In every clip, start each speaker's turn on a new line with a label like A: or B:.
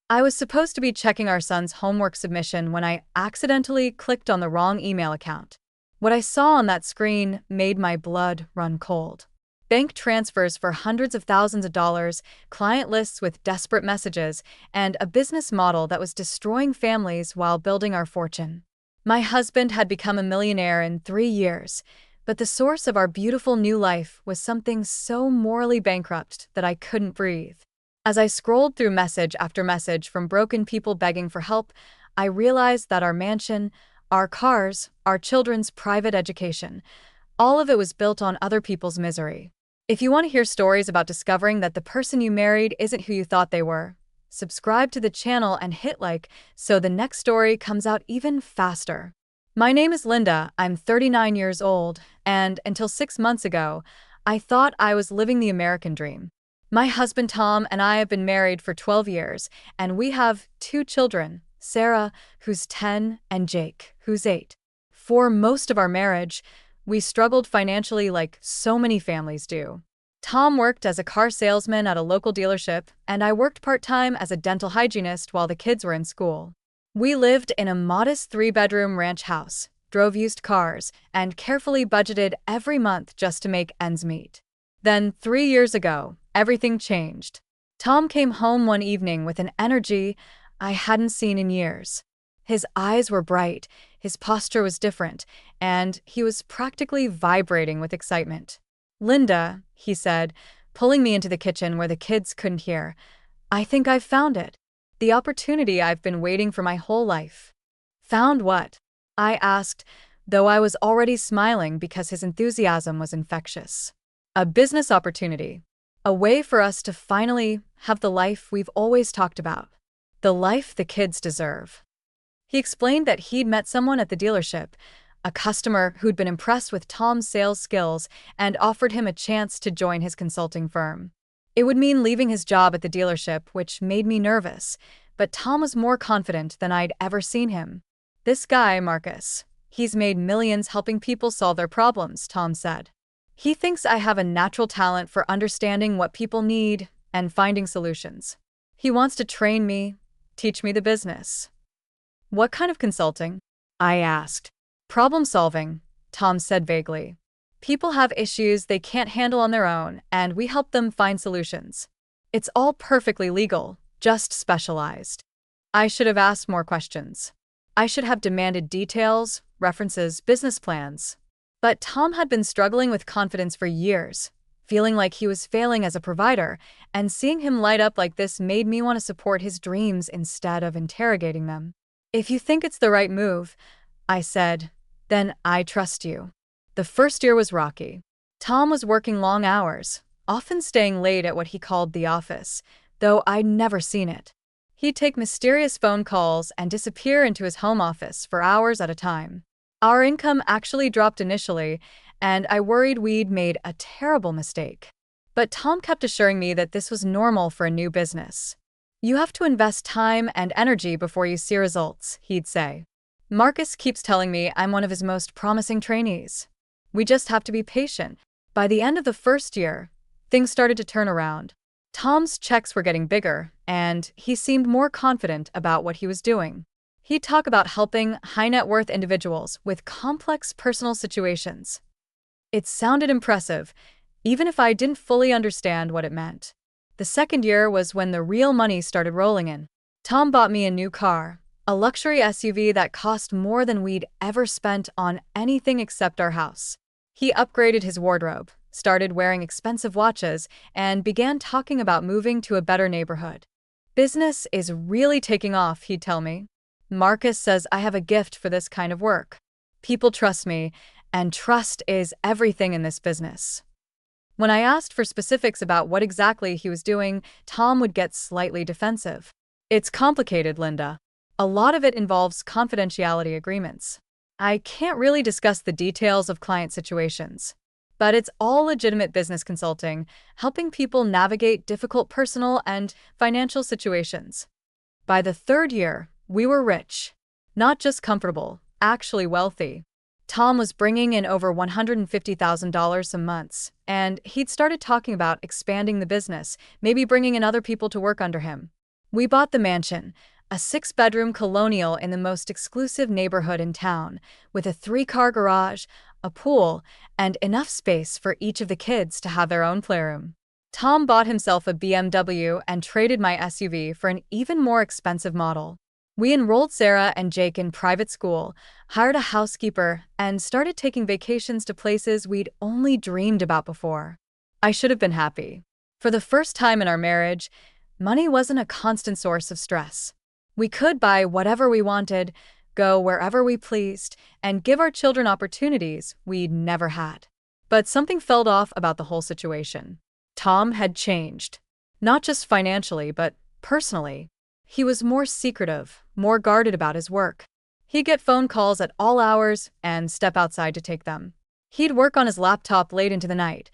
A: I was supposed to be checking our son's homework submission when I accidentally clicked on the wrong email account. What I saw on that screen made my blood run cold. Bank transfers for hundreds of thousands of dollars, client lists with desperate messages, and a business model that was destroying families while building our fortune. My husband had become a millionaire in 3 years, but the source of our beautiful new life was something so morally bankrupt that I couldn't breathe. As I scrolled through message after message from broken people begging for help, I realized that our mansion, our cars, our children's private education, all of it was built on other people's misery. If you want to hear stories about discovering that the person you married isn't who you thought they were, subscribe to the channel and hit like so the next story comes out even faster. My name is Linda, I'm 39 years old, and until 6 months ago, I thought I was living the American dream. My husband Tom and I have been married for 12 years, and we have 2 children, Sarah, who's 10, and Jake, who's 8. For most of our marriage, we struggled financially like so many families do. Tom worked as a car salesman at a local dealership, and I worked part-time as a dental hygienist while the kids were in school. We lived in a modest 3-bedroom ranch house, drove used cars, and carefully budgeted every month just to make ends meet. Then, 3 years ago, everything changed. Tom came home one evening with an energy I hadn't seen in years. His eyes were bright, his posture was different, and he was practically vibrating with excitement. "Linda," he said, pulling me into the kitchen where the kids couldn't hear, "I think I've found it. The opportunity I've been waiting for my whole life." "Found what?" I asked, though I was already smiling because his enthusiasm was infectious. "A business opportunity. A way for us to finally have the life we've always talked about. The life the kids deserve." He explained that he'd met someone at the dealership, a customer who'd been impressed with Tom's sales skills and offered him a chance to join his consulting firm. It would mean leaving his job at the dealership, which made me nervous, but Tom was more confident than I'd ever seen him. "This guy, Marcus, he's made millions helping people solve their problems," Tom said. "He thinks I have a natural talent for understanding what people need and finding solutions. He wants to train me, teach me the business." "What kind of consulting?" I asked. "Problem solving," Tom said vaguely. "People have issues they can't handle on their own, and we help them find solutions. It's all perfectly legal, just specialized." I should have asked more questions. I should have demanded details, references, business plans. But Tom had been struggling with confidence for years, feeling like he was failing as a provider, and seeing him light up like this made me want to support his dreams instead of interrogating them. "If you think it's the right move," I said, "then I trust you." The first year was rocky. Tom was working long hours, often staying late at what he called the office, though I'd never seen it. He'd take mysterious phone calls and disappear into his home office for hours at a time. Our income actually dropped initially, and I worried we'd made a terrible mistake. But Tom kept assuring me that this was normal for a new business. "You have to invest time and energy before you see results," he'd say. "Marcus keeps telling me I'm one of his most promising trainees. We just have to be patient." By the end of the first year, things started to turn around. Tom's checks were getting bigger, and he seemed more confident about what he was doing. He'd talk about helping high-net-worth individuals with complex personal situations. It sounded impressive, even if I didn't fully understand what it meant. The second year was when the real money started rolling in. Tom bought me a new car, a luxury SUV that cost more than we'd ever spent on anything except our house. He upgraded his wardrobe, started wearing expensive watches, and began talking about moving to a better neighborhood. "Business is really taking off," he'd tell me. "Marcus says I have a gift for this kind of work. People trust me, and trust is everything in this business." When I asked for specifics about what exactly he was doing, Tom would get slightly defensive. "It's complicated, Linda. A lot of it involves confidentiality agreements. I can't really discuss the details of client situations. But it's all legitimate business consulting, helping people navigate difficult personal and financial situations." By the third year, we were rich. Not just comfortable, actually wealthy. Tom was bringing in over $150,000 some months, and he'd started talking about expanding the business, maybe bringing in other people to work under him. We bought the mansion, a six-bedroom colonial in the most exclusive neighborhood in town, with a three-car garage, a pool, and enough space for each of the kids to have their own playroom. Tom bought himself a BMW and traded my SUV for an even more expensive model. We enrolled Sarah and Jake in private school, hired a housekeeper, and started taking vacations to places we'd only dreamed about before. I should have been happy. For the first time in our marriage, money wasn't a constant source of stress. We could buy whatever we wanted, go wherever we pleased, and give our children opportunities we'd never had. But something felt off about the whole situation. Tom had changed. Not just financially, but personally. He was more secretive, more guarded about his work. He'd get phone calls at all hours and step outside to take them. He'd work on his laptop late into the night,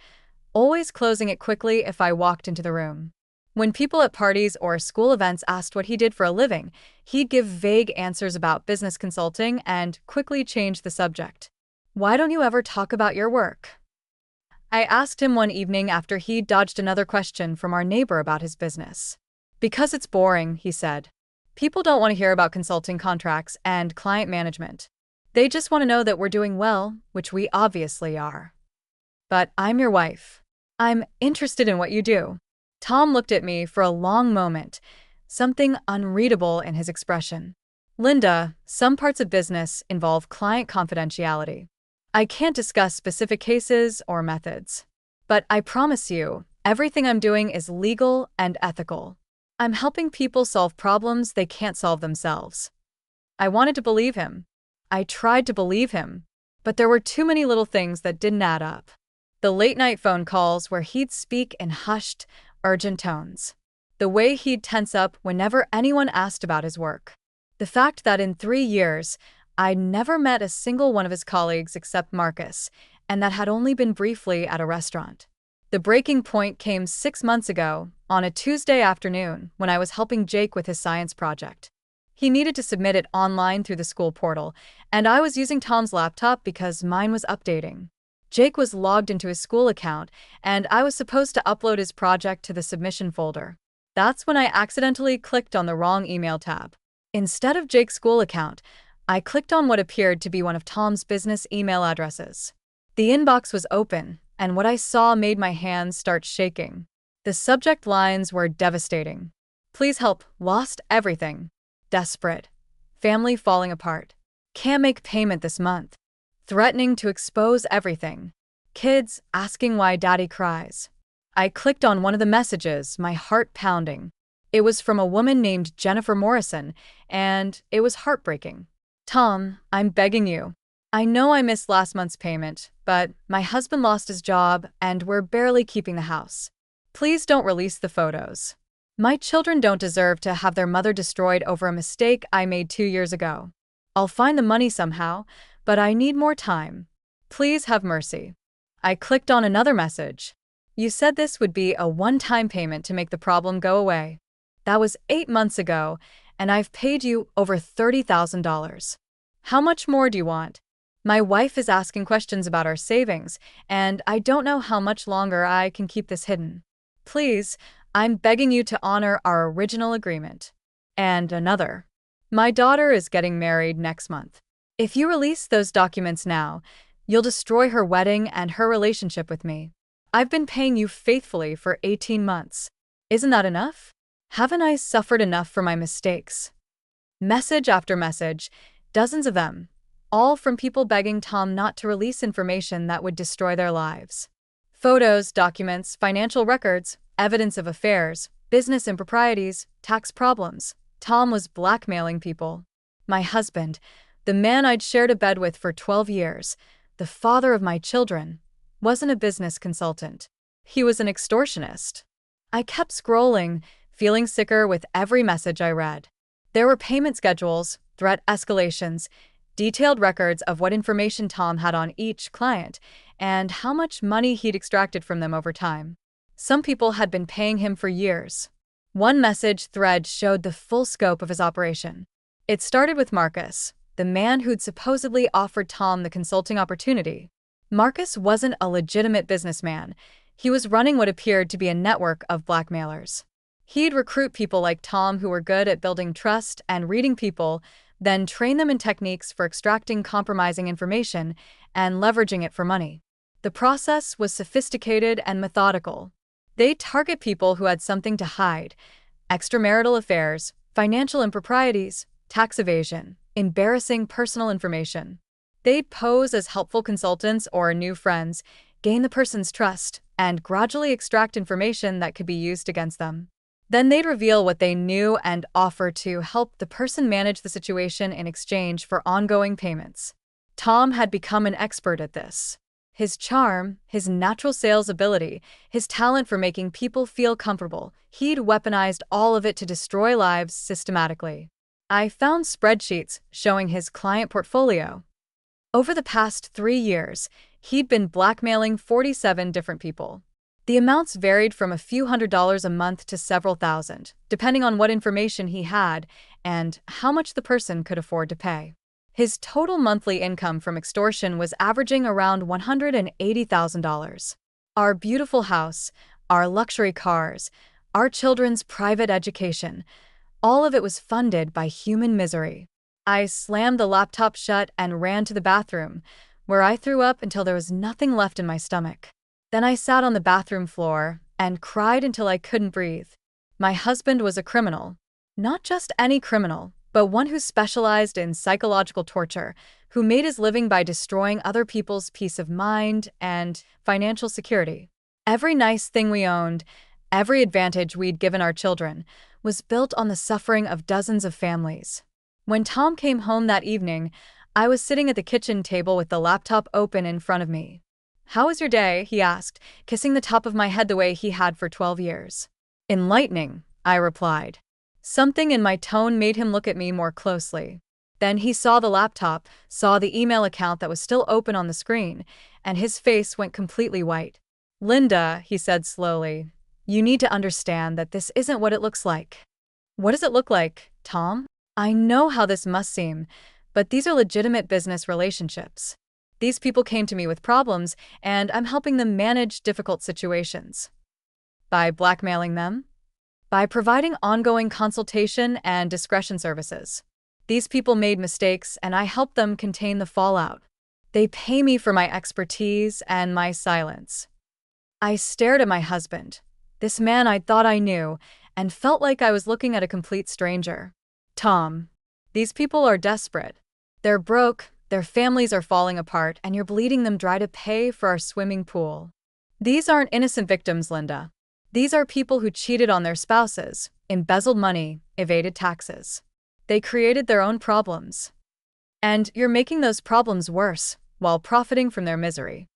A: always closing it quickly if I walked into the room. When people at parties or school events asked what he did for a living, he'd give vague answers about business consulting and quickly change the subject. "Why don't you ever talk about your work?" I asked him one evening after he'd dodged another question from our neighbor about his business. "Because it's boring," he said. "People don't want to hear about consulting contracts and client management. They just want to know that we're doing well, which we obviously are. But I'm your wife. I'm interested in what you do." Tom looked at me for a long moment, something unreadable in his expression. "Linda, some parts of business involve client confidentiality. I can't discuss specific cases or methods. But I promise you, everything I'm doing is legal and ethical. I'm helping people solve problems they can't solve themselves." I wanted to believe him. I tried to believe him. But there were too many little things that didn't add up. The late-night phone calls where he'd speak in hushed, urgent tones. The way he'd tense up whenever anyone asked about his work. The fact that in 3 years, I'd never met a single one of his colleagues except Marcus, and that had only been briefly at a restaurant. The breaking point came 6 months ago, on a Tuesday afternoon, when I was helping Jake with his science project. He needed to submit it online through the school portal, and I was using Tom's laptop because mine was updating. Jake was logged into his school account, and I was supposed to upload his project to the submission folder. That's when I accidentally clicked on the wrong email tab. Instead of Jake's school account, I clicked on what appeared to be one of Tom's business email addresses. The inbox was open, and what I saw made my hands start shaking. The subject lines were devastating. "Please help, lost everything. Desperate. Family falling apart. Can't make payment this month. Threatening to expose everything. Kids asking why daddy cries." I clicked on one of the messages, my heart pounding. It was from a woman named Jennifer Morrison, and it was heartbreaking. "Tom, I'm begging you. I know I missed last month's payment, but my husband lost his job and we're barely keeping the house. Please don't release the photos. My children don't deserve to have their mother destroyed over a mistake I made 2 years ago. I'll find the money somehow, but I need more time. Please have mercy." I clicked on another message. "You said this would be a one-time payment to make the problem go away. That was 8 months ago, and I've paid you over $30,000. How much more do you want? My wife is asking questions about our savings, and I don't know how much longer I can keep this hidden. Please, I'm begging you to honor our original agreement." And another. "My daughter is getting married next month. If you release those documents now, you'll destroy her wedding and her relationship with me. I've been paying you faithfully for 18 months. Isn't that enough? Haven't I suffered enough for my mistakes?" Message after message, dozens of them, all from people begging Tom not to release information that would destroy their lives. Photos, documents, financial records, evidence of affairs, business improprieties, tax problems. Tom was blackmailing people. My husband, the man I'd shared a bed with for 12 years, the father of my children, wasn't a business consultant. He was an extortionist. I kept scrolling, feeling sicker with every message I read. There were payment schedules, threat escalations, detailed records of what information Tom had on each client, and how much money he'd extracted from them over time. Some people had been paying him for years. One message thread showed the full scope of his operation. It started with Marcus, the man who'd supposedly offered Tom the consulting opportunity. Marcus wasn't a legitimate businessman. He was running what appeared to be a network of blackmailers. He'd recruit people like Tom who were good at building trust and reading people, then train them in techniques for extracting compromising information and leveraging it for money. The process was sophisticated and methodical. They'd target people who had something to hide: extramarital affairs, financial improprieties, tax evasion, embarrassing personal information. They'd pose as helpful consultants or new friends, gain the person's trust, and gradually extract information that could be used against them. Then they'd reveal what they knew and offer to help the person manage the situation in exchange for ongoing payments. Tom had become an expert at this. His charm, his natural sales ability, his talent for making people feel comfortable, he'd weaponized all of it to destroy lives systematically. I found spreadsheets showing his client portfolio. Over the past 3 years, he'd been blackmailing 47 different people. The amounts varied from a few $100s a month to several thousand, depending on what information he had and how much the person could afford to pay. His total monthly income from extortion was averaging around $180,000. Our beautiful house, our luxury cars, our children's private education, all of it was funded by human misery. I slammed the laptop shut and ran to the bathroom, where I threw up until there was nothing left in my stomach. Then I sat on the bathroom floor and cried until I couldn't breathe. My husband was a criminal. Not just any criminal, but one who specialized in psychological torture, who made his living by destroying other people's peace of mind and financial security. Every nice thing we owned, every advantage we'd given our children, was built on the suffering of dozens of families. When Tom came home that evening, I was sitting at the kitchen table with the laptop open in front of me. "How was your day?" he asked, kissing the top of my head the way he had for 12 years. "Enlightening," I replied. Something in my tone made him look at me more closely. Then he saw the laptop, saw the email account that was still open on the screen, and his face went completely white. "Linda," he said slowly, "you need to understand that this isn't what it looks like." "What does it look like, Tom?" "I know how this must seem, but these are legitimate business relationships. These people came to me with problems, and I'm helping them manage difficult situations." By blackmailing them? By providing ongoing consultation and discretion services. These people made mistakes, and I help them contain the fallout. They pay me for my expertise and my silence. I stared at my husband, this man I thought I knew, and felt like I was looking at a complete stranger. "Tom, these people are desperate. They're broke, their families are falling apart, and you're bleeding them dry to pay for our swimming pool. These aren't innocent victims, Linda. These are people who cheated on their spouses, embezzled money, evaded taxes. They created their own problems. And you're making those problems worse, while profiting from their misery."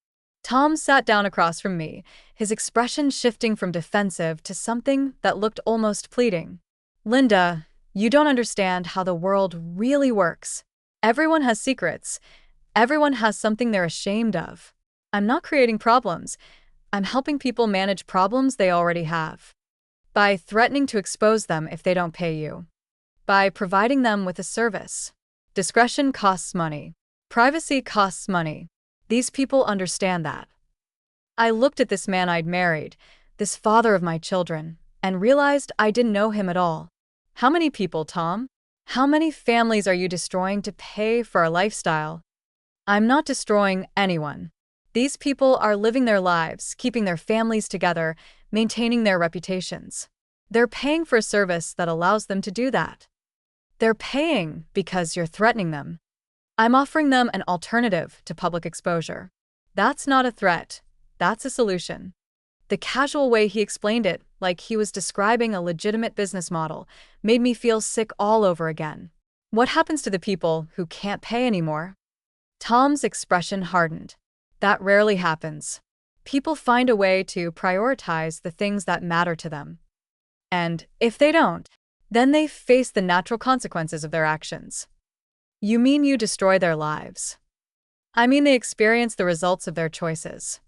A: Tom sat down across from me, his expression shifting from defensive to something that looked almost pleading. "Linda, you don't understand how the world really works. Everyone has secrets. Everyone has something they're ashamed of. I'm not creating problems. I'm helping people manage problems they already have. By threatening to expose them if they don't pay you. By providing them with a service. Discretion costs money. Privacy costs money. These people understand that." I looked at this man I'd married, this father of my children, and realized I didn't know him at all. "How many people, Tom? How many families are you destroying to pay for our lifestyle?" "I'm not destroying anyone. These people are living their lives, keeping their families together, maintaining their reputations. They're paying for a service that allows them to do that. They're paying because you're threatening them. I'm offering them an alternative to public exposure. That's not a threat. That's a solution." The casual way he explained it, like he was describing a legitimate business model, made me feel sick all over again. "What happens to the people who can't pay anymore?" Tom's expression hardened. "That rarely happens. People find a way to prioritize the things that matter to them. And if they don't, then they face the natural consequences of their actions." "You mean you destroy their lives?" "I mean they experience the results of their choices."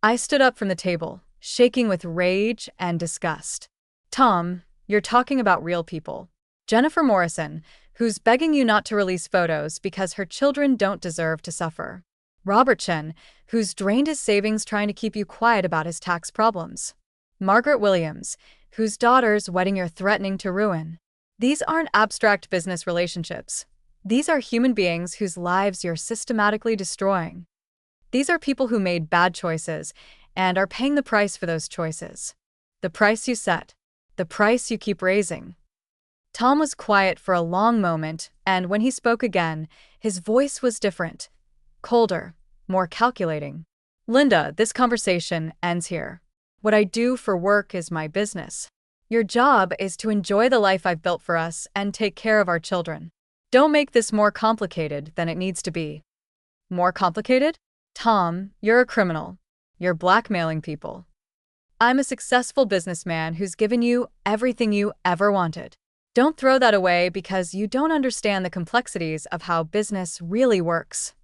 A: I stood up from the table, shaking with rage and disgust. "Tom, you're talking about real people. Jennifer Morrison, who's begging you not to release photos because her children don't deserve to suffer. Robert Chen, who's drained his savings trying to keep you quiet about his tax problems. Margaret Williams, whose daughter's wedding you're threatening to ruin. These aren't abstract business relationships. These are human beings whose lives you're systematically destroying. These are people who made bad choices and are paying the price for those choices. The price you set. The price you keep raising. Tom was quiet for a long moment, and when he spoke again, his voice was different. Colder. More calculating. Linda, this conversation ends here. What I do for work is my business. Your job is to enjoy the life I've built for us and take care of our children. Don't make this more complicated than it needs to be. More complicated? Tom, you're a criminal. You're blackmailing people. I'm a successful businessman who's given you everything you ever wanted. Don't throw that away because you don't understand the complexities of how business really works.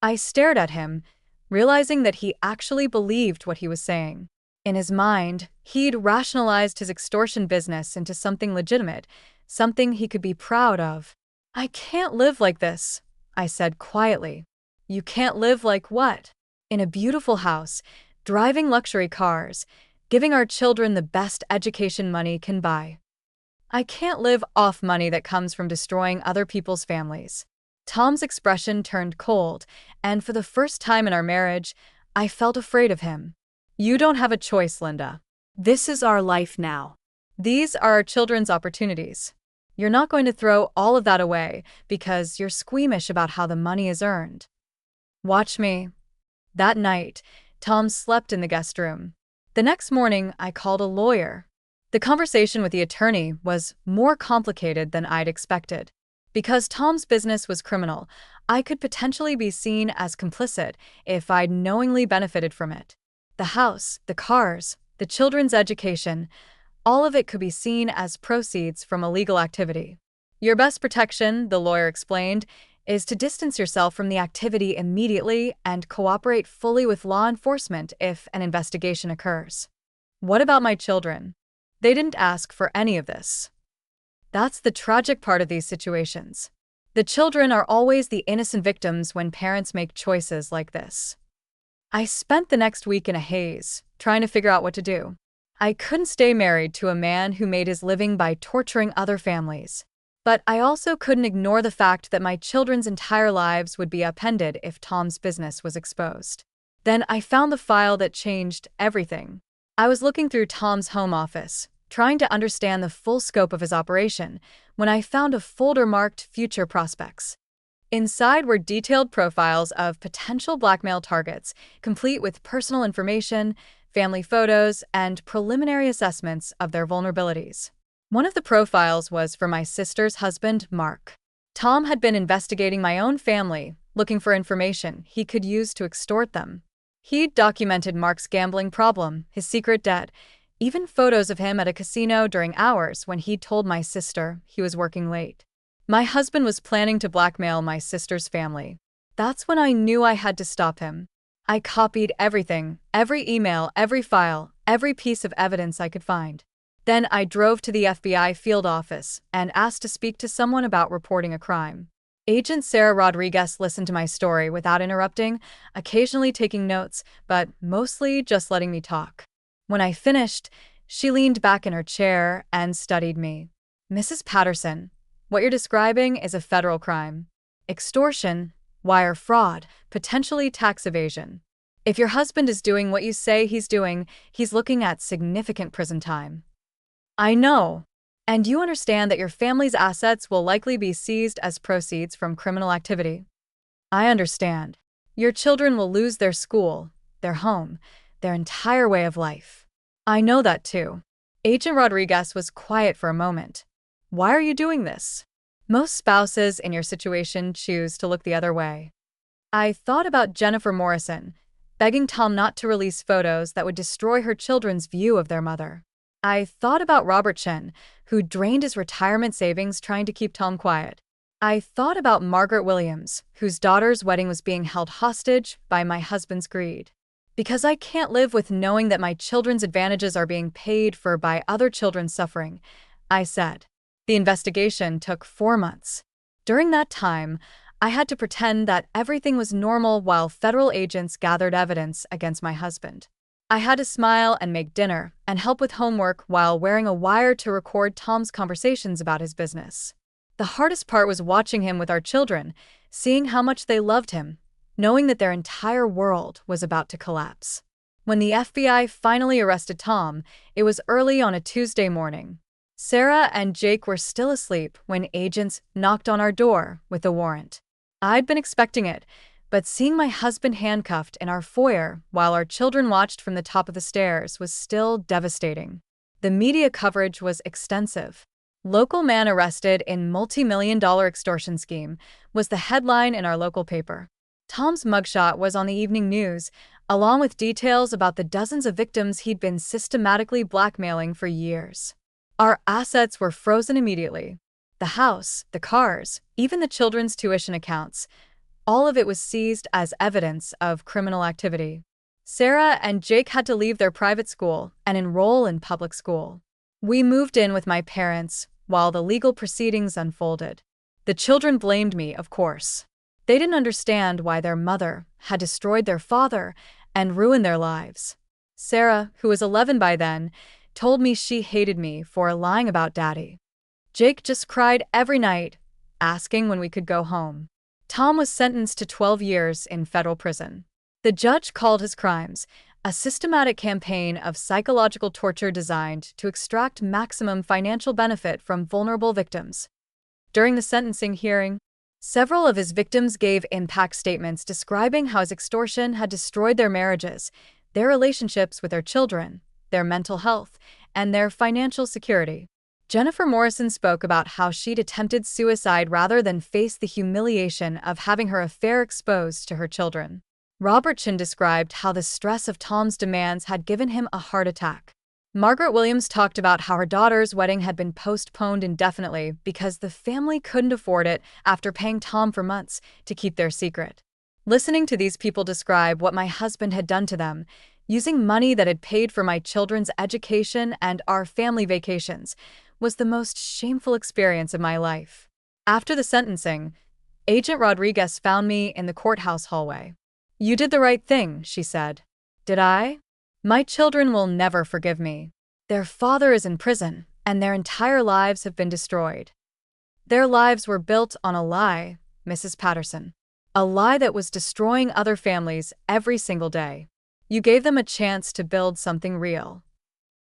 A: I stared at him, realizing that he actually believed what he was saying. In his mind, he'd rationalized his extortion business into something legitimate, something he could be proud of. I can't live like this, I said quietly. You can't live like what? In a beautiful house, driving luxury cars, giving our children the best education money can buy. I can't live off money that comes from destroying other people's families. Tom's expression turned cold, and for the first time in our marriage, I felt afraid of him. You don't have a choice, Linda. This is our life now. These are our children's opportunities. You're not going to throw all of that away because you're squeamish about how the money is earned. Watch me. That night, Tom slept in the guest room. The next morning, I called a lawyer. The conversation with the attorney was more complicated than I'd expected. Because Tom's business was criminal, I could potentially be seen as complicit if I'd knowingly benefited from it. The house, the cars, the children's education, all of it could be seen as proceeds from illegal activity. Your best protection, the lawyer explained, is to distance yourself from the activity immediately and cooperate fully with law enforcement if an investigation occurs. What about my children? They didn't ask for any of this. That's the tragic part of these situations. The children are always the innocent victims when parents make choices like this. I spent the next week in a haze, trying to figure out what to do. I couldn't stay married to a man who made his living by torturing other families. But I also couldn't ignore the fact that my children's entire lives would be upended if Tom's business was exposed. Then I found the file that changed everything. I was looking through Tom's home office, trying to understand the full scope of his operation, when I found a folder marked Future Prospects. Inside were detailed profiles of potential blackmail targets, complete with personal information, family photos, and preliminary assessments of their vulnerabilities. One of the profiles was for my sister's husband, Mark. Tom had been investigating my own family, looking for information he could use to extort them. He'd documented Mark's gambling problem, his secret debt, even photos of him at a casino during hours when he'd told my sister he was working late. My husband was planning to blackmail my sister's family. That's when I knew I had to stop him. I copied everything, every email, every file, every piece of evidence I could find. Then I drove to the FBI field office and asked to speak to someone about reporting a crime. Agent Sarah Rodriguez listened to my story without interrupting, occasionally taking notes, but mostly just letting me talk. When I finished, she leaned back in her chair and studied me. Mrs. Patterson, what you're describing is a federal crime. Extortion, wire fraud, potentially tax evasion. If your husband is doing what you say he's doing, he's looking at significant prison time. I know. And you understand that your family's assets will likely be seized as proceeds from criminal activity. I understand. Your children will lose their school, their home, their entire way of life. I know that too. Agent Rodriguez was quiet for a moment. Why are you doing this? Most spouses in your situation choose to look the other way. I thought about Jennifer Morrison, begging Tom not to release photos that would destroy her children's view of their mother. I thought about Robert Chen, who drained his retirement savings trying to keep Tom quiet. I thought about Margaret Williams, whose daughter's wedding was being held hostage by my husband's greed. Because I can't live with knowing that my children's advantages are being paid for by other children's suffering, I said. The investigation took 4 months. During that time, I had to pretend that everything was normal while federal agents gathered evidence against my husband. I had to smile and make dinner and help with homework while wearing a wire to record Tom's conversations about his business. The hardest part was watching him with our children, seeing how much they loved him, knowing that their entire world was about to collapse. When the FBI finally arrested Tom, it was early on a Tuesday morning. Sarah and Jake were still asleep when agents knocked on our door with a warrant. I'd been expecting it, but seeing my husband handcuffed in our foyer while our children watched from the top of the stairs was still devastating. The media coverage was extensive. "Local man arrested in multi-million-dollar extortion scheme" was the headline in our local paper. Tom's mugshot was on the evening news, along with details about the dozens of victims he'd been systematically blackmailing for years. Our assets were frozen immediately. The house, the cars, even the children's tuition accounts. All of it was seized as evidence of criminal activity. Sarah and Jake had to leave their private school and enroll in public school. We moved in with my parents while the legal proceedings unfolded. The children blamed me, of course. They didn't understand why their mother had destroyed their father and ruined their lives. Sarah, who was 11 by then, told me she hated me for lying about Daddy. Jake just cried every night, asking when we could go home. Tom was sentenced to 12 years in federal prison. The judge called his crimes a systematic campaign of psychological torture designed to extract maximum financial benefit from vulnerable victims. During the sentencing hearing, several of his victims gave impact statements describing how his extortion had destroyed their marriages, their relationships with their children, their mental health, and their financial security. Jennifer Morrison spoke about how she'd attempted suicide rather than face the humiliation of having her affair exposed to her children. Robert Chin described how the stress of Tom's demands had given him a heart attack. Margaret Williams talked about how her daughter's wedding had been postponed indefinitely because the family couldn't afford it after paying Tom for months to keep their secret. Listening to these people describe what my husband had done to them, using money that had paid for my children's education and our family vacations, was the most shameful experience of my life. After the sentencing, Agent Rodriguez found me in the courthouse hallway. "You did the right thing," she said. "Did I? My children will never forgive me. Their father is in prison, and their entire lives have been destroyed. Their lives were built on a lie, Mrs. Patterson. A lie that was destroying other families every single day. You gave them a chance to build something real."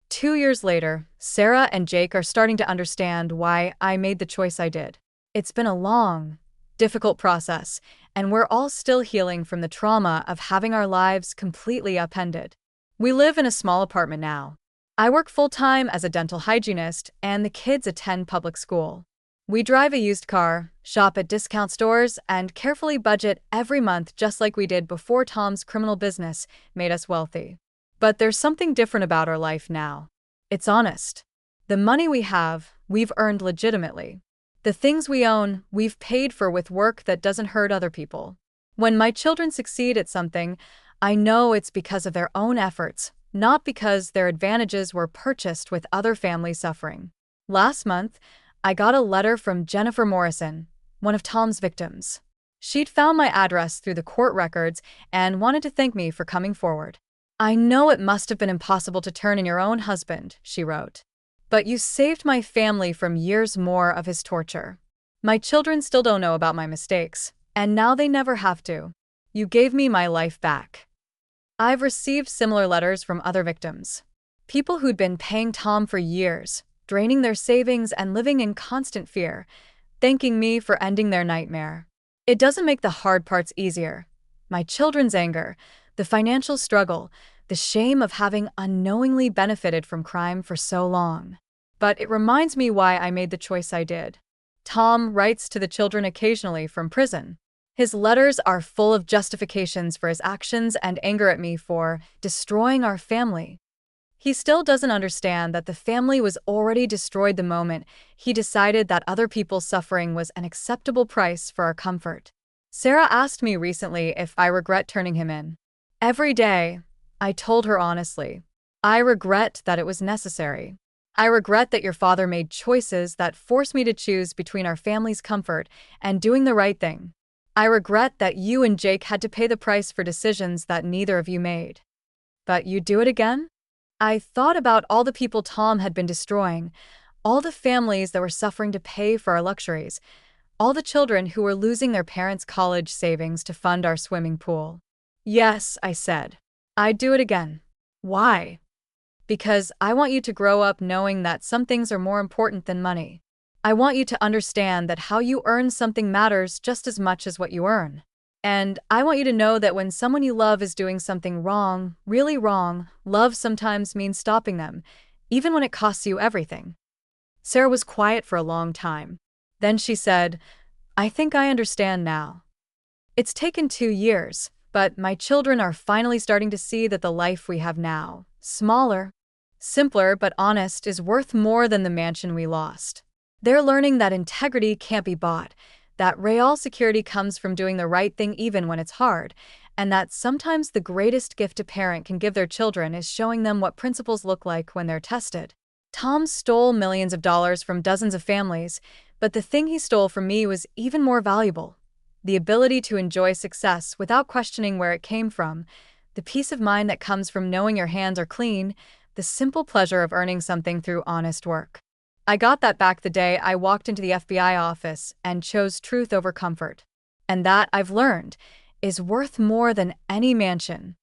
A: 2 years later, Sarah and Jake are starting to understand why I made the choice I did. It's been a long, difficult process, and we're all still healing from the trauma of having our lives completely upended. We live in a small apartment now. I work full-time as a dental hygienist, and the kids attend public school. We drive a used car, shop at discount stores, and carefully budget every month just like we did before Tom's criminal business made us wealthy. But there's something different about our life now. It's honest. The money we have, we've earned legitimately. The things we own, we've paid for with work that doesn't hurt other people. When my children succeed at something, I know it's because of their own efforts, not because their advantages were purchased with other families suffering. Last month, I got a letter from Jennifer Morrison, one of Tom's victims. She'd found my address through the court records and wanted to thank me for coming forward. "I know it must have been impossible to turn in your own husband," she wrote. "But you saved my family from years more of his torture. My children still don't know about my mistakes, and now they never have to. You gave me my life back." I've received similar letters from other victims. People who'd been paying Tom for years, draining their savings and living in constant fear, thanking me for ending their nightmare. It doesn't make the hard parts easier. My children's anger, the financial struggle, the shame of having unknowingly benefited from crime for so long. But it reminds me why I made the choice I did. Tom writes to the children occasionally from prison. His letters are full of justifications for his actions and anger at me for destroying our family. He still doesn't understand that the family was already destroyed the moment he decided that other people's suffering was an acceptable price for our comfort. Sarah asked me recently if I regret turning him in. Every day, I told her honestly, I regret that it was necessary. I regret that your father made choices that forced me to choose between our family's comfort and doing the right thing. I regret that you and Jake had to pay the price for decisions that neither of you made. But you'd do it again? I thought about all the people Tom had been destroying, all the families that were suffering to pay for our luxuries, all the children who were losing their parents' college savings to fund our swimming pool. Yes, I said. I'd do it again. Why? Because I want you to grow up knowing that some things are more important than money. I want you to understand that how you earn something matters just as much as what you earn. And I want you to know that when someone you love is doing something wrong, really wrong, love sometimes means stopping them, even when it costs you everything. Sarah was quiet for a long time. Then she said, I think I understand now. It's taken 2 years, but my children are finally starting to see that the life we have now, smaller, simpler but honest, is worth more than the mansion we lost. They're learning that integrity can't be bought, that real security comes from doing the right thing even when it's hard, and that sometimes the greatest gift a parent can give their children is showing them what principles look like when they're tested. Tom stole millions of dollars from dozens of families, but the thing he stole from me was even more valuable. The ability to enjoy success without questioning where it came from, the peace of mind that comes from knowing your hands are clean, the simple pleasure of earning something through honest work. I got that back the day I walked into the FBI office and chose truth over comfort. And that, I've learned, is worth more than any mansion.